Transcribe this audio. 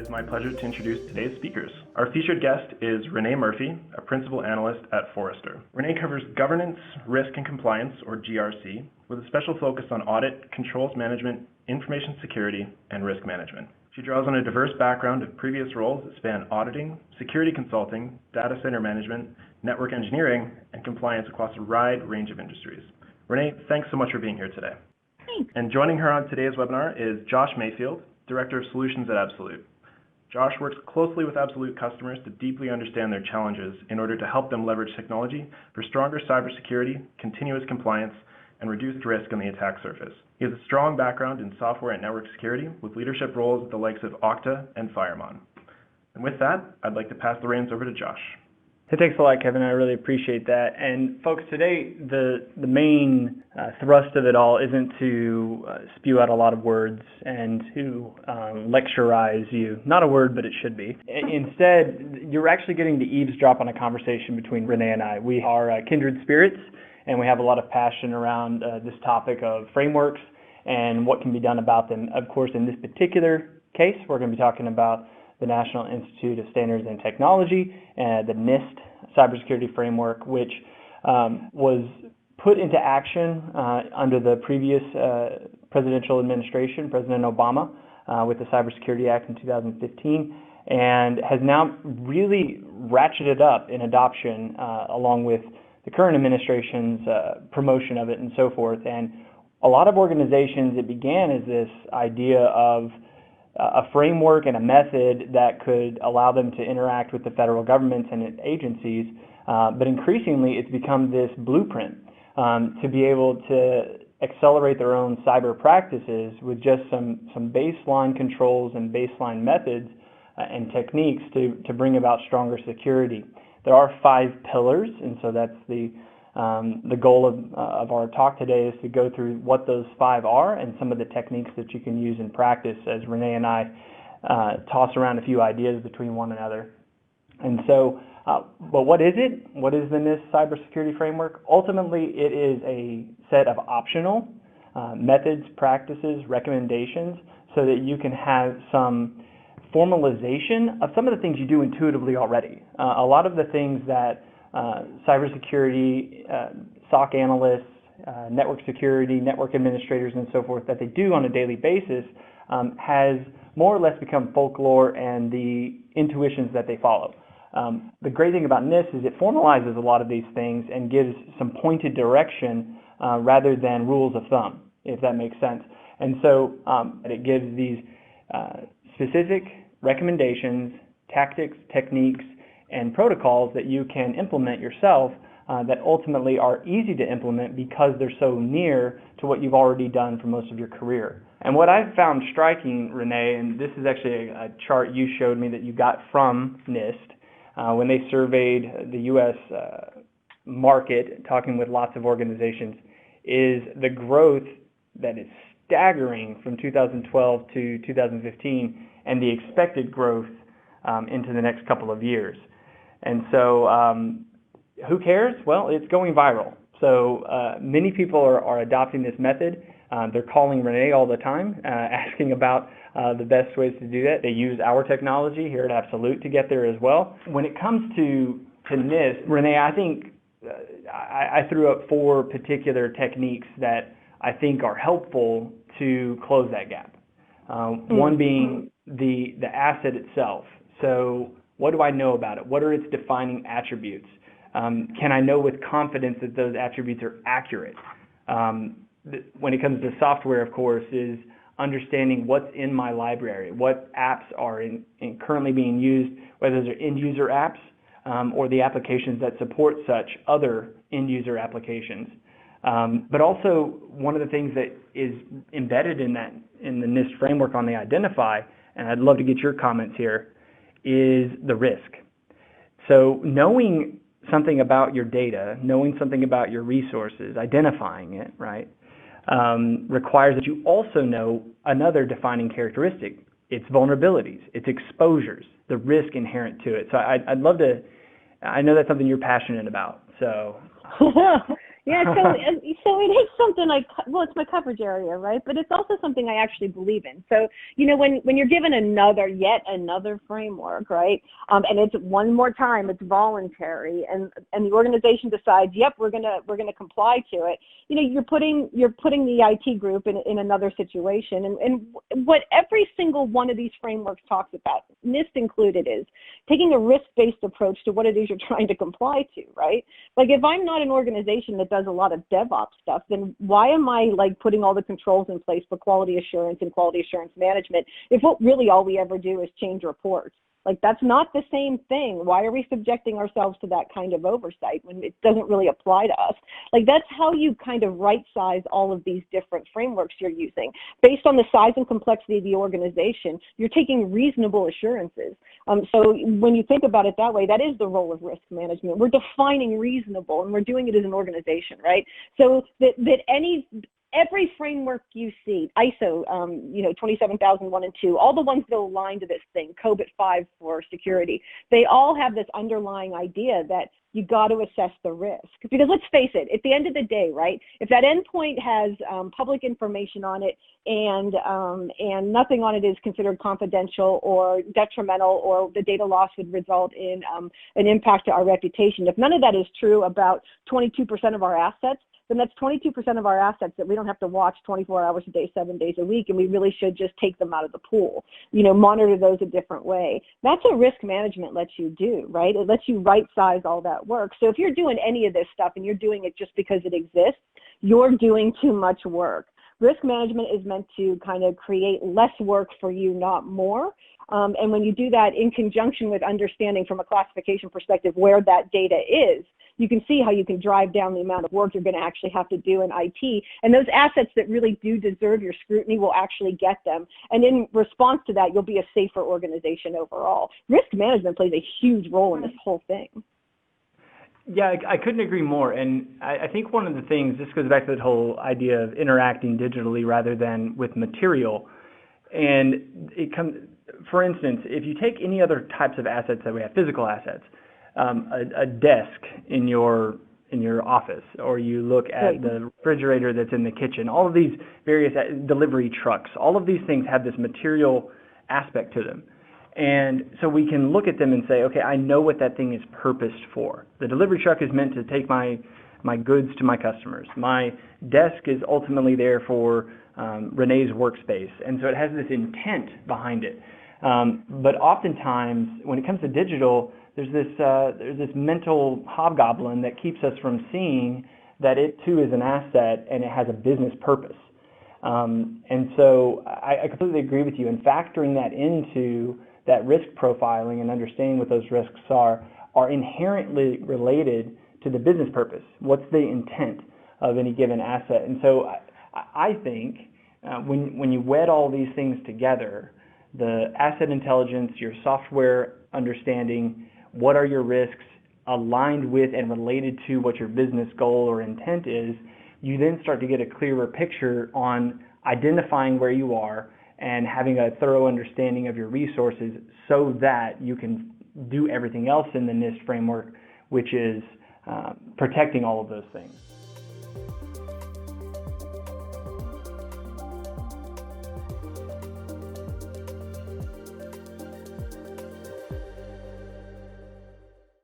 is my pleasure to introduce today's speakers. Our featured guest is Renee Murphy, a principal analyst at Forrester. Renee covers governance, risk and compliance, or GRC, with a special focus on audit, controls management, information security, and risk management. She draws on a diverse background of previous roles that span auditing, security consulting, data center management, network engineering, and compliance across a wide range of industries. Renee, thanks so much for being here today. Thanks. And joining her on today's webinar is Josh Mayfield, Director of Solutions at Absolute. Josh works closely with Absolute customers to deeply understand their challenges in order to help them leverage technology for stronger cybersecurity, continuous compliance, and reduced risk on the attack surface. He has a strong background in software and network security with leadership roles at the likes of Okta and Firemon. And with that, I'd like to pass the reins over to Josh. Hey, thanks a lot, Kevin. I really appreciate that. And folks, today the main thrust of it all isn't to spew out a lot of words and to lectureize you. Not a word, but it should be. Instead, you're actually getting to eavesdrop on a conversation between Renee and I. We are kindred spirits, and we have a lot of passion around this topic of frameworks and what can be done about them. Of course, in this particular case, we're going to be talking about the National Institute of Standards and Technology, the NIST Cybersecurity Framework, which was put into action under the previous presidential administration, President Obama, with the Cybersecurity Act in 2015, and has now really ratcheted up in adoption along with the current administration's promotion of it and so forth. And a lot of organizations, it began as this idea of a framework and a method that could allow them to interact with the federal government and agencies, but increasingly it's become this blueprint to be able to accelerate their own cyber practices with just some baseline controls and baseline methods and techniques to bring about stronger security. There are 5 pillars, and so that's the goal of our talk today, is to go through what those 5 are and some of the techniques that you can use in practice as Renee and I toss around a few ideas between one another. And so, but what is it? What is the NIST Cybersecurity Framework? Ultimately, it is a set of optional methods, practices, recommendations so that you can have some formalization of some of the things you do intuitively already. A lot of the things that cybersecurity, SOC analysts, network security, network administrators, and so forth that they do on a daily basis has more or less become folklore and the intuitions that they follow. The great thing about NIST is it formalizes a lot of these things and gives some pointed direction rather than rules of thumb, if that makes sense. And so it gives these specific recommendations, tactics, techniques, and protocols that you can implement yourself that ultimately are easy to implement because they're so near to what you've already done for most of your career. And what I've found striking, Renee, and this is actually a chart you showed me that you got from NIST when they surveyed the U.S. market, talking with lots of organizations, is the growth that is staggering from 2012 to 2015 and the expected growth into the next couple of years. And so who cares? Well, it's going viral. So many people are adopting this method. They're calling Renee all the time, asking about the best ways to do that. They use our technology here at Absolute to get there as well. When it comes to NIST, Renee, I think I threw up 4 particular techniques that I think are helpful to close that gap. One being the asset itself. So what do I know about it? What are its defining attributes? Can I know with confidence that those attributes are accurate? When it comes to software, of course, is understanding what's in my library, what apps are currently being used, whether they're end-user apps or the applications that support such other end-user applications. But also, one of the things that is embedded in the NIST framework on the identify, and I'd love to get your comments here, is the risk. So knowing something about your data, knowing something about your resources, identifying it, right, requires that you also know another defining characteristic, its vulnerabilities, its exposures, the risk inherent to it. So I'd love to, I know that's something you're passionate about, so. Yeah, so it is something well, it's my coverage area, right? But it's also something I actually believe in. So, when you're given yet another framework, right? And it's one more time, it's voluntary, and the organization decides, yep, we're gonna comply to it. You're putting the IT group in another situation, and what every single one of these frameworks talks about, NIST included, is taking a risk-based approach to what it is you're trying to comply to, right? Like, if I'm not an organization that does a lot of DevOps stuff, then why am I putting all the controls in place for quality assurance and quality assurance management if really all we ever do is change reports? That's not the same thing. Why are we subjecting ourselves to that kind of oversight when it doesn't really apply to us? That's how you kind of right-size all of these different frameworks you're using. Based on the size and complexity of the organization, you're taking reasonable assurances. So when you think about it that way, that is the role of risk management. We're defining reasonable, and we're doing it as an organization, right? So every framework you see, ISO, 27001 and 2, all the ones that align to this thing, COBIT 5 for security, they all have this underlying idea that you got to assess the risk. Because let's face it, at the end of the day, right, if that endpoint has public information on it and nothing on it is considered confidential or detrimental, or the data loss would result in an impact to our reputation, if none of that is true about 22% of our assets, then that's 22% of our assets that we don't have to watch 24 hours a day, 7 days a week, and we really should just take them out of the pool, monitor those a different way. That's what risk management lets you do, right? It lets you right-size all that work. So if you're doing any of this stuff and you're doing it just because it exists, you're doing too much work. Risk management is meant to kind of create less work for you, not more. And when you do that in conjunction with understanding from a classification perspective where that data is, you can see how you can drive down the amount of work you're going to actually have to do in IT. And those assets that really do deserve your scrutiny will actually get them. And in response to that, you'll be a safer organization overall. Risk management plays a huge role in this whole thing. Yeah, I couldn't agree more. And I think one of the things, this goes back to that whole idea of interacting digitally rather than with material. And it comes, for instance, if you take any other types of assets that we have, physical assets, a desk in your office, or you look at the refrigerator that's in the kitchen, all of these various delivery trucks, all of these things have this material aspect to them. And so we can look at them and say, okay, I know what that thing is purposed for. The delivery truck is meant to take my goods to my customers. My desk is ultimately there for Renee's workspace. And so it has this intent behind it. But oftentimes, when it comes to digital, there's this mental hobgoblin that keeps us from seeing that it too is an asset and it has a business purpose. And so I completely agree with you. And factoring that into that risk profiling and understanding what those risks are inherently related to the business purpose. What's the intent of any given asset? And so I think when you wed all these things together, the asset intelligence, your software understanding, what are your risks aligned with and related to what your business goal or intent is, you then start to get a clearer picture on identifying where you are and having a thorough understanding of your resources so that you can do everything else in the NIST framework, which is protecting all of those things.